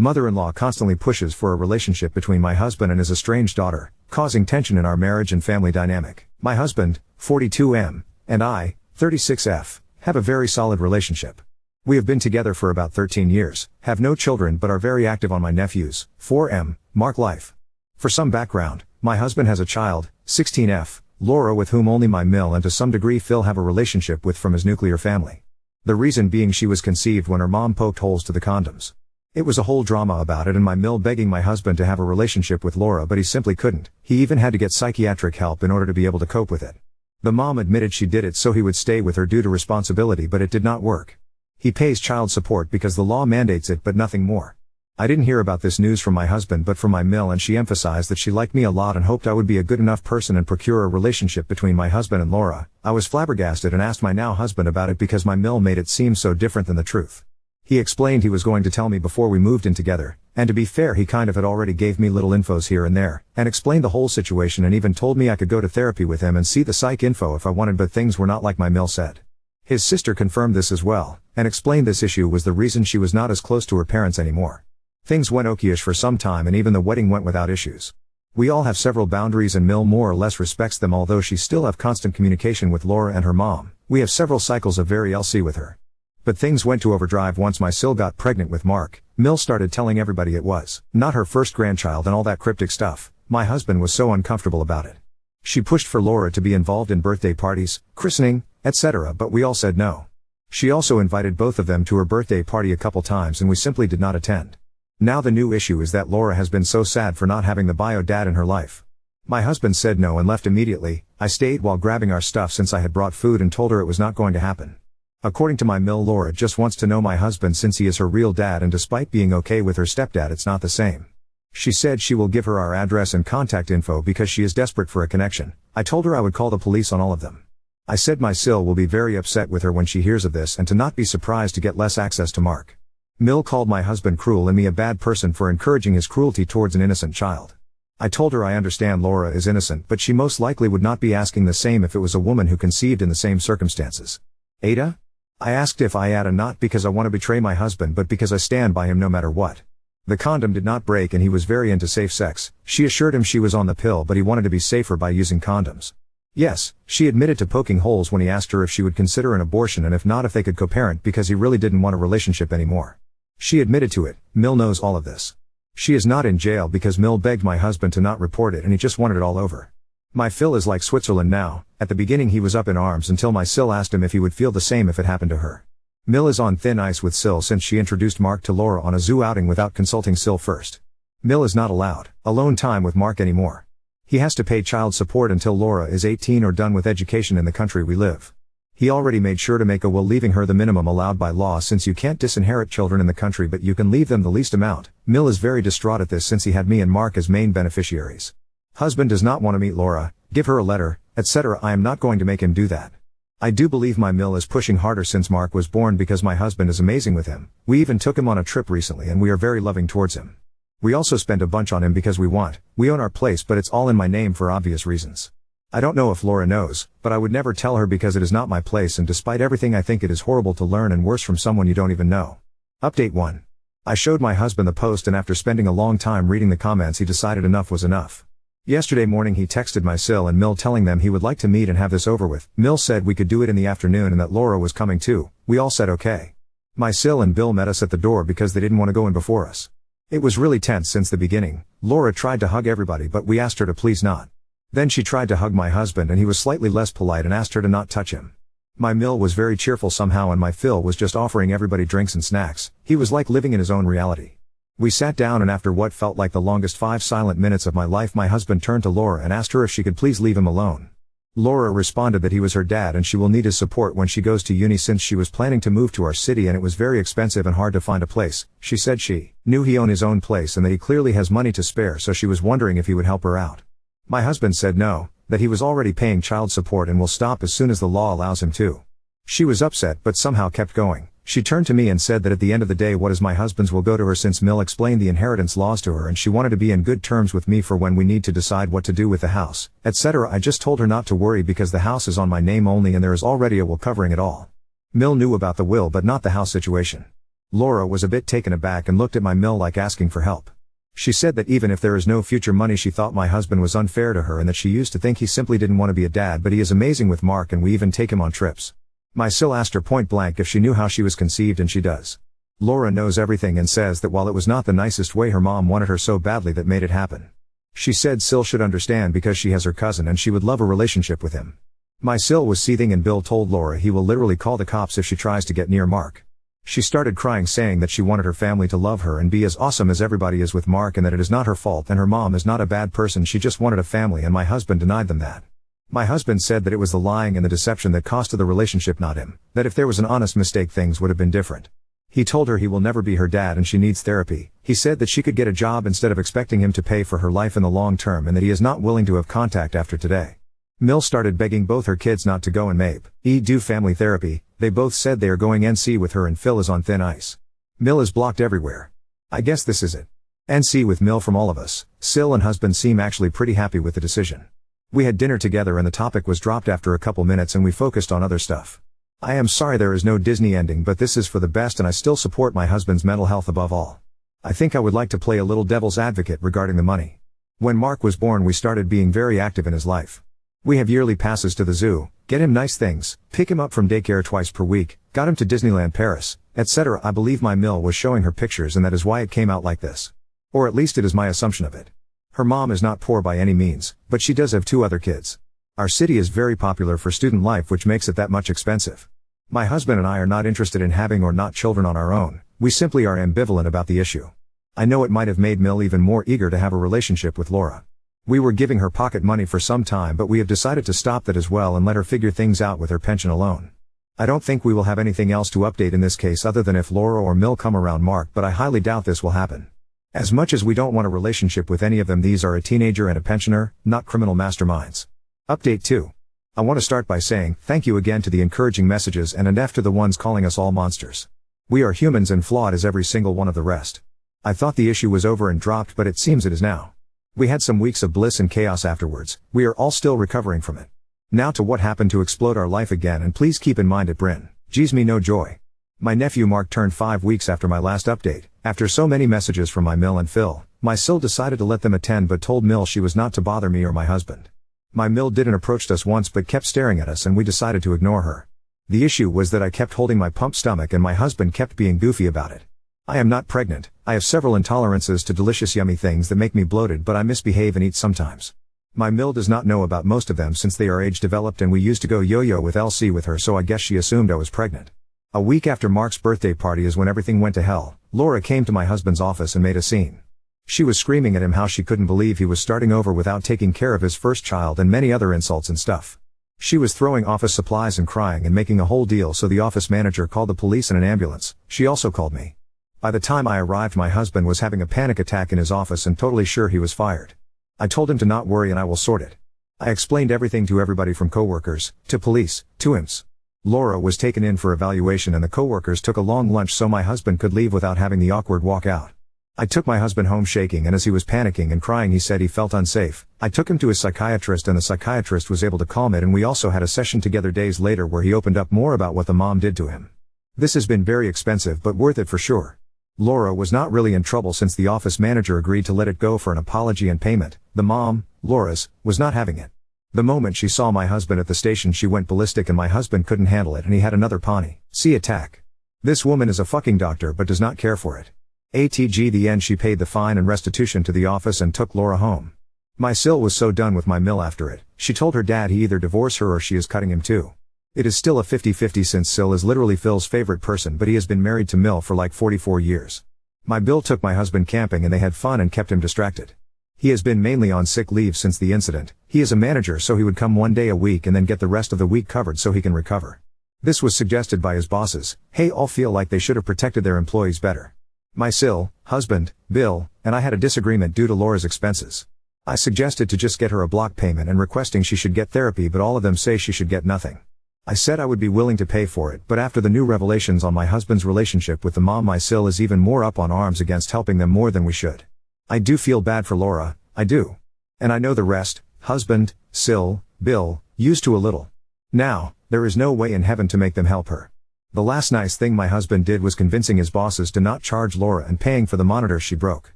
Mother-in-law constantly pushes for a relationship between my husband and his estranged daughter, causing tension in our marriage and family dynamic. My husband, 42M, and I, 36F, have a very solid relationship. We have been together for about 13 years, have no children but are very active on my nephews, 4M, Mark life. For some background, my husband has a child, 16F, Laura, with whom only my Mill and to some degree Phil have a relationship with from his nuclear family. The reason being she was conceived when her mom poked holes to the condoms. It was a whole drama about it and my Mill begging my husband to have a relationship with Laura, but he simply couldn't. He even had to get psychiatric help in order to be able to cope with it. The mom admitted she did it so he would stay with her due to responsibility, but it did not work. He pays child support because the law mandates it but nothing more. I didn't hear about this news from my husband but from my Mill, and she emphasized that she liked me a lot and hoped I would be a good enough person and procure a relationship between my husband and Laura. I was flabbergasted and asked my now husband about it because my Mill made it seem so different than the truth. He explained he was going to tell me before we moved in together, and to be fair he kind of had already gave me little infos here and there, and explained the whole situation and even told me I could go to therapy with him and see the psych info if I wanted, but things were not like my Mill said. His sister confirmed this as well, and explained this issue was the reason she was not as close to her parents anymore. Things went okay-ish for some time and even the wedding went without issues. We all have several boundaries and Mill more or less respects them, although she still have constant communication with Laura and her mom. We have several cycles of very LC with her. But things went to overdrive once my Sil got pregnant with Mark. Mill started telling everybody it was not her first grandchild and all that cryptic stuff. My husband was so uncomfortable about it. She pushed for Laura to be involved in birthday parties, christening, etc., but we all said no. She also invited both of them to her birthday party a couple times and we simply did not attend. Now the new issue is that Laura has been so sad for not having the bio dad in her life. My husband said no and left immediately. I stayed while grabbing our stuff since I had brought food and told her it was not going to happen. According to my Mill, Laura just wants to know my husband since he is her real dad, and despite being okay with her stepdad it's not the same. She said she will give her our address and contact info because she is desperate for a connection. I told her I would call the police on all of them. I said my Sil will be very upset with her when she hears of this and to not be surprised to get less access to Mark. Mill called my husband cruel and me a bad person for encouraging his cruelty towards an innocent child. I told her I understand Laura is innocent, but she most likely would not be asking the same if it was a woman who conceived in the same circumstances. Ada? I asked if I Ada not because I want to betray my husband but because I stand by him no matter what. The condom did not break and he was very into safe sex. She assured him she was on the pill but he wanted to be safer by using condoms. Yes, she admitted to poking holes when he asked her if she would consider an abortion and if not if they could co-parent because he really didn't want a relationship anymore. She admitted to it. Mill knows all of this. She is not in jail because Mill begged my husband to not report it and he just wanted it all over. My Phil is like Switzerland now. At the beginning he was up in arms until my Sil asked him if he would feel the same if it happened to her. Mill is on thin ice with Sil since she introduced Mark to Laura on a zoo outing without consulting Sil first. Mill is not allowed alone time with Mark anymore. He has to pay child support until Laura is 18 or done with education in the country we live. He already made sure to make a will leaving her the minimum allowed by law since you can't disinherit children in the country but you can leave them the least amount. Mill is very distraught at this since he had me and Mark as main beneficiaries. Husband does not want to meet Laura, give her a letter, etc. I am not going to make him do that. I do believe my Mill is pushing harder since Mark was born because my husband is amazing with him. We even took him on a trip recently and we are very loving towards him. We also spend a bunch on him because we own our place but it's all in my name for obvious reasons. I don't know if Laura knows, but I would never tell her because it is not my place and despite everything I think it is horrible to learn and worse from someone you don't even know. Update 1. I showed my husband the post and after spending a long time reading the comments he decided enough was enough. Yesterday morning he texted my Sil and Mill telling them he would like to meet and have this over with. Mill said we could do it in the afternoon and that Laura was coming too. We all said okay. My Sil and Bill met us at the door because they didn't want to go in before us. It was really tense since the beginning. Laura tried to hug everybody but we asked her to please not. Then she tried to hug my husband and he was slightly less polite and asked her to not touch him. My Mill was very cheerful somehow and my Phil was just offering everybody drinks and snacks. He was like living in his own reality. We sat down and after what felt like the longest 5 silent minutes of my life my husband turned to Laura and asked her if she could please leave him alone. Laura responded that he was her dad and she will need his support when she goes to uni since she was planning to move to our city and it was very expensive and hard to find a place. She said she knew he owned his own place and that he clearly has money to spare so she was wondering if he would help her out. My husband said no, that he was already paying child support and will stop as soon as the law allows him to. She was upset but somehow kept going. She turned to me and said that at the end of the day what is my husband's will go to her since Mill explained the inheritance laws to her and she wanted to be in good terms with me for when we need to decide what to do with the house, etc. I just told her not to worry because the house is on my name only and there is already a will covering it all. Mill knew about the will but not the house situation. Laura was a bit taken aback and looked at my mill like asking for help. She said that even if there is no future money, she thought my husband was unfair to her and that she used to think he simply didn't want to be a dad, but he is amazing with Mark and we even take him on trips. My sil asked her point blank if she knew how she was conceived, and she does. Laura knows everything and says that while it was not the nicest way, her mom wanted her so badly that made it happen. She said Sil should understand because she has her cousin and she would love a relationship with him. My sil was seething and Bill told Laura he will literally call the cops if she tries to get near Mark. She started crying, saying that she wanted her family to love her and be as awesome as everybody is with Mark, and that it is not her fault and her mom is not a bad person, she just wanted a family, and my husband denied them that. My husband said that it was the lying and the deception that costed the relationship, not him, that if there was an honest mistake things would have been different. He told her he will never be her dad and she needs therapy. He said that she could get a job instead of expecting him to pay for her life in the long term, and that he is not willing to have contact after today. Mill started begging both her kids not to go and do family therapy. They both said they are going NC with her and Phil is on thin ice. Mill is blocked everywhere. I guess this is it. NC with Mill from all of us. Sil and husband seem actually pretty happy with the decision. We had dinner together and the topic was dropped after a couple minutes and we focused on other stuff. I am sorry there is no Disney ending, but this is for the best and I still support my husband's mental health above all. I think I would like to play a little devil's advocate regarding the money. When Mark was born we started being very active in his life. We have yearly passes to the zoo, get him nice things, pick him up from daycare twice per week, got him to Disneyland Paris, etc. I believe my mill was showing her pictures and that is why it came out like this. Or at least it is my assumption of it. Her mom is not poor by any means, but she does have 2 other kids. Our city is very popular for student life, which makes it that much expensive. My husband and I are not interested in having or not children on our own, we simply are ambivalent about the issue. I know it might have made Mill even more eager to have a relationship with Laura. We were giving her pocket money for some time, but we have decided to stop that as well and let her figure things out with her pension alone. I don't think we will have anything else to update in this case other than if Laura or Mill come around Mark, but I highly doubt this will happen. As much as we don't want a relationship with any of them, these are a teenager and a pensioner, not criminal masterminds. Update 2. I want to start by saying thank you again to the encouraging messages and an F to the ones calling us all monsters. We are humans and flawed as every single one of the rest. I thought the issue was over and dropped, but it seems it is now. We had some weeks of bliss and chaos afterwards. We are all still recovering from it. Now to what happened to explode our life again, and please keep in mind it Bryn. Geez me no joy. My nephew Mark turned 5 weeks after my last update. After so many messages from my Mill and Phil, my sil decided to let them attend but told Mill she was not to bother me or my husband. My Mill didn't approached us once but kept staring at us and we decided to ignore her. The issue was that I kept holding my pump stomach and my husband kept being goofy about it. I am not pregnant, I have several intolerances to delicious yummy things that make me bloated, but I misbehave and eat sometimes. My Mill does not know about most of them since they are age developed, and we used to go yo-yo with LC with her, so I guess she assumed I was pregnant. A week after Mark's birthday party is when everything went to hell. Laura came to my husband's office and made a scene. She was screaming at him how she couldn't believe he was starting over without taking care of his first child and many other insults and stuff. She was throwing office supplies and crying and making a whole deal, so the office manager called the police and an ambulance. She also called me. By the time I arrived, my husband was having a panic attack in his office and totally sure he was fired. I told him to not worry and I will sort it. I explained everything to everybody from coworkers, to police, to imps. Laura was taken in for evaluation and the coworkers took a long lunch so my husband could leave without having the awkward walk out. I took my husband home shaking, and as he was panicking and crying he said he felt unsafe. I took him to his psychiatrist and the psychiatrist was able to calm it, and we also had a session together days later where he opened up more about what the mom did to him. This has been very expensive but worth it for sure. Laura was not really in trouble since the office manager agreed to let it go for an apology and payment. The mom, Laura's, was not having it. The moment she saw my husband at the station she went ballistic and my husband couldn't handle it and he had another pawnee C attack. This woman is a fucking doctor but does not care for it. ATG the end, she paid the fine and restitution to the office and took Laura home. My sil was so done with my Mill after it, she told her dad he either divorce her or she is cutting him too. It is still a 50-50 since Sil is literally Phil's favorite person, but he has been married to Mill for like 44 years. My Bill took my husband camping and they had fun and kept him distracted. He has been mainly on sick leave since the incident. He is a manager, so he would come 1 day a week and then get the rest of the week covered so he can recover. This was suggested by his bosses. Hey, all feel like they should have protected their employees better. My sil, husband, Bill, and I had a disagreement due to Laura's expenses. I suggested to just get her a block payment and requesting she should get therapy, but all of them say she should get nothing. I said I would be willing to pay for it, but after the new revelations on my husband's relationship with the mom, my sil is even more up on arms against helping them more than we should. I do feel bad for Laura, I do. And I know the rest, husband, sil, Bill, used to a little. Now, there is no way in heaven to make them help her. The last nice thing my husband did was convincing his bosses to not charge Laura and paying for the monitor she broke.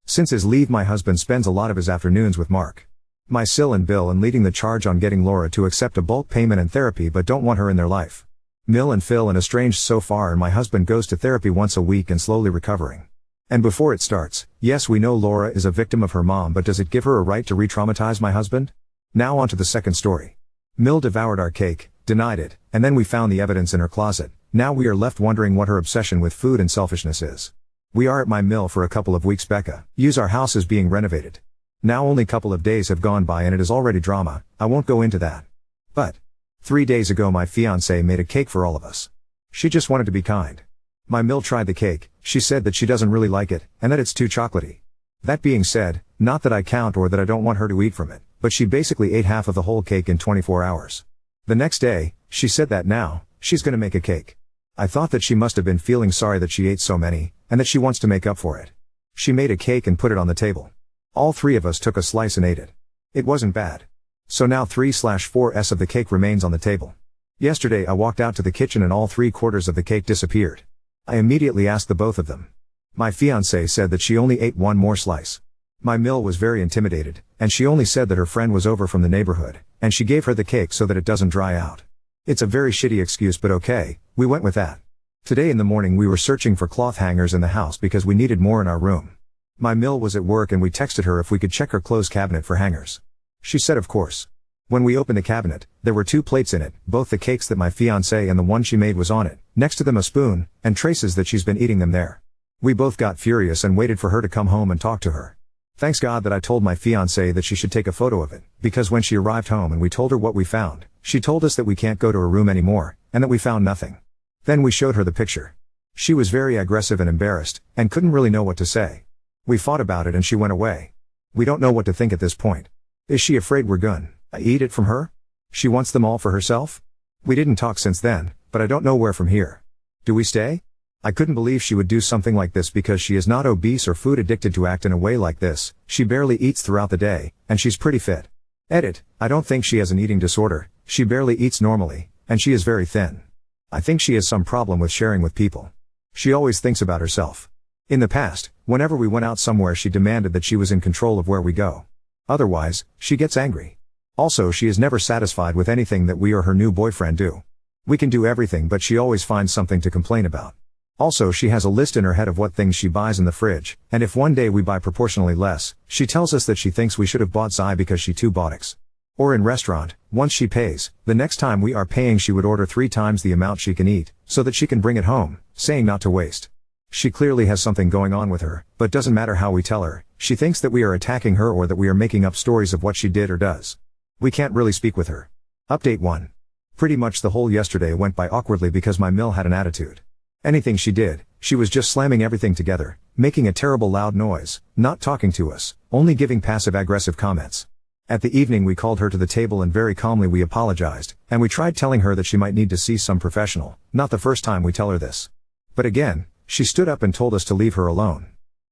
Since his leave, my husband spends a lot of his afternoons with Mark, my Sil and Bill, and leading the charge on getting Laura to accept a bulk payment and therapy but don't want her in their life. Mill and Phil and Estranged so far, and my husband goes to therapy once a week and slowly recovering. And before it starts, yes, we know Laura is a victim of her mom, but does it give her a right to re-traumatize my husband? Now on to the second story. Mill devoured our cake, denied it, and then we found the evidence in her closet. Now we are left wondering what her obsession with food and selfishness is. We are at my mill for a couple of weeks. Becca, our house is being renovated. Now only couple of days have gone by and it is already drama. I won't go into that. But 3 days ago my fiancée made a cake for all of us. She just wanted to be kind. My mill tried the cake. She said that she doesn't really like it, and that it's too chocolatey. That being said, not that I count or that I don't want her to eat from it, but she basically ate half of the whole cake in 24 hours. The next day, she said that now, she's gonna make a cake. I thought that she must have been feeling sorry that she ate so many, and that she wants to make up for it. She made a cake and put it on the table. All three of us took a slice and ate it. It wasn't bad. So now 3/4s of the cake remains on the table. Yesterday I walked out to the kitchen and all 3/4 of the cake disappeared. I immediately asked the both of them. My fiancée said that she only ate one more slice. My mill was very intimidated, and she only said that her friend was over from the neighborhood, and she gave her the cake so that it doesn't dry out. It's a very shitty excuse, but okay, we went with that. Today in the morning we were searching for cloth hangers in the house because we needed more in our room. My mill was at work and we texted her if we could check her clothes cabinet for hangers. She said of course. When we opened the cabinet, there were 2 plates in it, both the cakes that my fiancée and the one she made was on it, next to them a spoon, and traces that she's been eating them there. We both got furious and waited for her to come home and talk to her. Thanks God that I told my fiancée that she should take a photo of it, because when she arrived home and we told her what we found, she told us that we can't go to her room anymore, and that we found nothing. Then we showed her the picture. She was very aggressive and embarrassed, and couldn't really know what to say. We fought about it and she went away. We don't know what to think at this point. Is she afraid we're gonna eat it from her? She wants them all for herself? We didn't talk since then, but I don't know where from here. Do we stay? I couldn't believe she would do something like this because she is not obese or food addicted to act in a way like this. She barely eats throughout the day, and she's pretty fit. Edit, I don't think she has an eating disorder, she barely eats normally, and she is very thin. I think she has some problem with sharing with people. She always thinks about herself. In the past, whenever we went out somewhere she demanded that she was in control of where we go. Otherwise, she gets angry. Also, she is never satisfied with anything that we or her new boyfriend do. We can do everything but she always finds something to complain about. Also, she has a list in her head of what things she buys in the fridge, and if one day we buy proportionally less, she tells us that she thinks we should have bought Zai because she too bought X. Or in restaurant, once she pays, the next time we are paying she would order 3 times the amount she can eat, so that she can bring it home, saying not to waste. She clearly has something going on with her, but doesn't matter how we tell her, she thinks that we are attacking her or that we are making up stories of what she did or does. We can't really speak with her. Update 1. Pretty much the whole yesterday went by awkwardly because my mill had an attitude. Anything she did, she was just slamming everything together, making a terrible loud noise, not talking to us, only giving passive-aggressive comments. At the evening we called her to the table and very calmly we apologized, and we tried telling her that she might need to see some professional. Not the first time we tell her this. But again, she stood up and told us to leave her alone.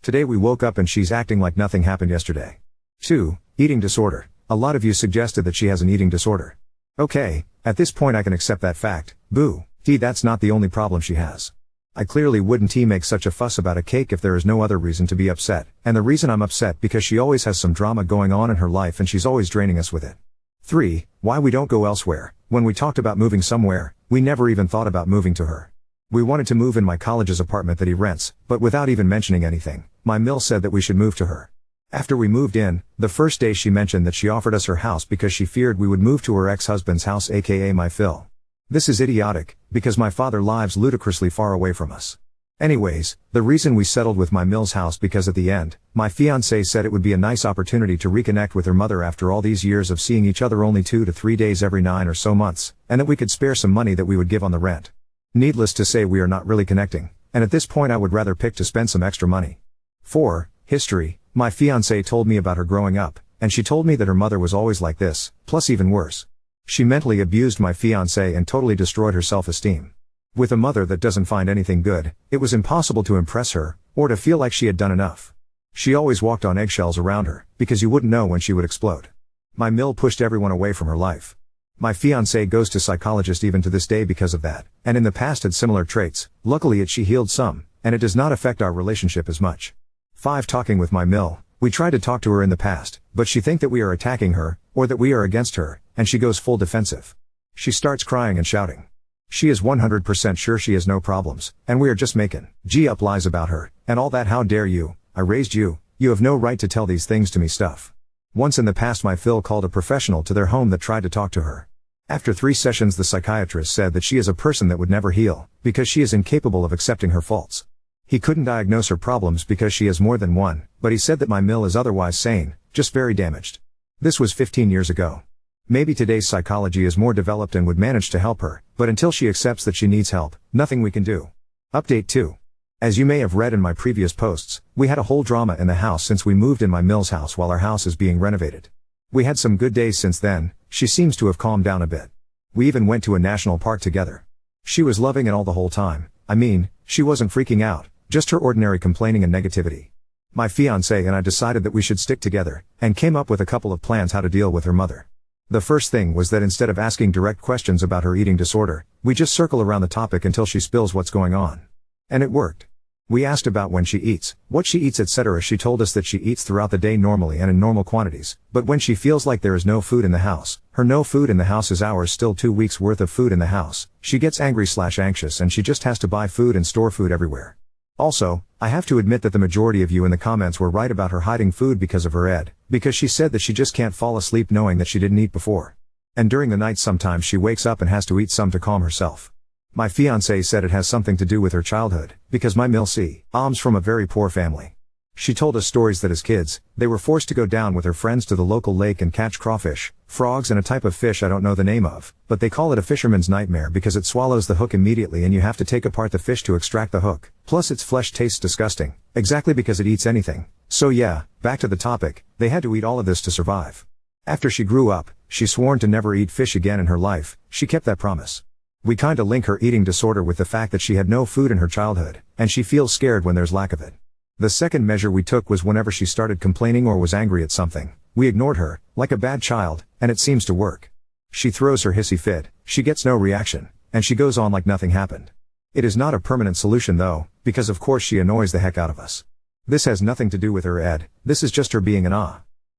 Today we woke up and she's acting like nothing happened yesterday. 2. Eating disorder. A lot of you suggested that she has an eating disorder. Okay, at this point I can accept that fact. Boo. That's not the only problem she has. I clearly wouldn't make such a fuss about a cake if there is no other reason to be upset, and the reason I'm upset because she always has some drama going on in her life and she's always draining us with it. 3. Why we don't go elsewhere. When we talked about moving somewhere, we never even thought about moving to her. We wanted to move in my college's apartment that he rents, but without even mentioning anything, my mill said that we should move to her. After we moved in, the first day she mentioned that she offered us her house because she feared we would move to her ex-husband's house, aka my Phil. This is idiotic, because my father lives ludicrously far away from us. Anyways, the reason we settled with my mill's house because at the end, my fiancée said it would be a nice opportunity to reconnect with her mother after all these years of seeing each other only 2 to 3 days every 9 or so months, and that we could spare some money that we would give on the rent. Needless to say we are not really connecting, and at this point I would rather pick to spend some extra money. 4. History. My fiancée told me about her growing up, and she told me that her mother was always like this, plus even worse. She mentally abused my fiancée and totally destroyed her self-esteem. With a mother that doesn't find anything good, it was impossible to impress her, or to feel like she had done enough. She always walked on eggshells around her, because you wouldn't know when she would explode. My mill pushed everyone away from her life. My fiancé goes to psychologist even to this day because of that, and in the past had similar traits. Luckily she healed some, and it does not affect our relationship as much. 5. Talking with my mill. We tried to talk to her in the past, but she think that we are attacking her, or that we are against her, and she goes full defensive. She starts crying and shouting. She is 100% sure she has no problems, and we are just making up lies about her, and all that. How dare you, I raised you, you have no right to tell these things to me stuff. Once in the past my Phil called a professional to their home that tried to talk to her. After 3 sessions the psychiatrist said that she is a person that would never heal, because she is incapable of accepting her faults. He couldn't diagnose her problems because she has more than one, but he said that my mill is otherwise sane, just very damaged. This was 15 years ago. Maybe today's psychology is more developed and would manage to help her, but until she accepts that she needs help, nothing we can do. Update 2. As you may have read in my previous posts, we had a whole drama in the house since we moved in my mill's house while our house is being renovated. We had some good days since then. She seems to have calmed down a bit. We even went to a national park together. She was loving it all the whole time. I mean, she wasn't freaking out, just her ordinary complaining and negativity. My fiancé and I decided that we should stick together, and came up with a couple of plans how to deal with her mother. The first thing was that instead of asking direct questions about her eating disorder, we just circle around the topic until she spills what's going on. And it worked. We asked about when she eats, what she eats, etc. She told us that she eats throughout the day normally and in normal quantities, but when she feels like there is no food in the house, her no food in the house is ours still 2 weeks worth of food in the house, she gets angry/anxious and she just has to buy food and store food everywhere. Also, I have to admit that the majority of you in the comments were right about her hiding food because of her ed, because she said that she just can't fall asleep knowing that she didn't eat before. And during the night sometimes she wakes up and has to eat some to calm herself. My fiancé said it has something to do with her childhood, because my mill comes from a very poor family. She told us stories that as kids, they were forced to go down with her friends to the local lake and catch crawfish, frogs and a type of fish I don't know the name of, but they call it a fisherman's nightmare because it swallows the hook immediately and you have to take apart the fish to extract the hook, plus its flesh tastes disgusting, exactly because it eats anything. So yeah, back to the topic, they had to eat all of this to survive. After she grew up, she sworn to never eat fish again in her life. She kept that promise. We kinda link her eating disorder with the fact that she had no food in her childhood, and she feels scared when there's lack of it. The second measure we took was whenever she started complaining or was angry at something, we ignored her, like a bad child, and it seems to work. She throws her hissy fit, she gets no reaction, and she goes on like nothing happened. It is not a permanent solution though, because of course she annoys the heck out of us. This has nothing to do with her ed, this is just her being an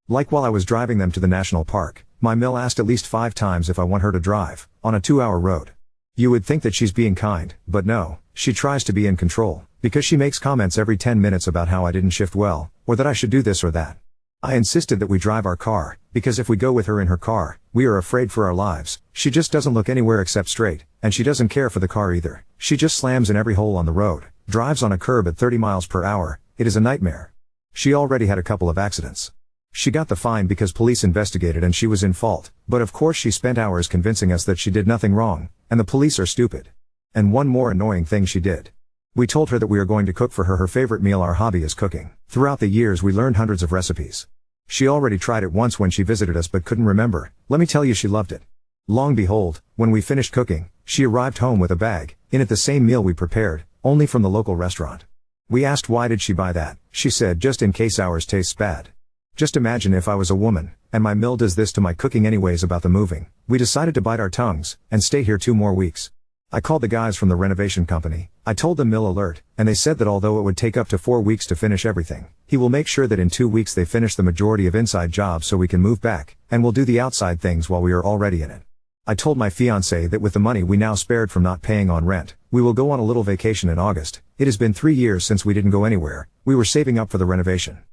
Like while I was driving them to the national park, my mill asked at least 5 times if I want her to drive, on a 2-hour road. You would think that she's being kind, but no, she tries to be in control, because she makes comments every 10 minutes about how I didn't shift well, or that I should do this or that. I insisted that we drive our car, because if we go with her in her car, we are afraid for our lives. She just doesn't look anywhere except straight, and she doesn't care for the car either. She just slams in every hole on the road, drives on a curb at 30 miles per hour, it is a nightmare. She already had a couple of accidents. She got the fine because police investigated and she was in fault, but of course she spent hours convincing us that she did nothing wrong, and the police are stupid. And one more annoying thing she did. We told her that we are going to cook for her favorite meal. Our hobby is cooking. Throughout the years we learned hundreds of recipes. She already tried it once when she visited us but couldn't remember. Let me tell you, she loved it. Long behold, when we finished cooking, she arrived home with a bag, in it the same meal we prepared, only from the local restaurant. We asked why did she buy that. She said just in case ours tastes bad. Just imagine if I was a woman, and my mill does this to my cooking anyways. About the moving, we decided to bite our tongues, and stay here 2 more weeks. I called the guys from the renovation company, I told them mill alert, and they said that although it would take up to 4 weeks to finish everything, he will make sure that in 2 weeks they finish the majority of inside jobs so we can move back, and we'll do the outside things while we are already in it. I told my fiancé that with the money we now spared from not paying on rent, we will go on a little vacation in August. It has been 3 years since we didn't go anywhere, we were saving up for the renovation.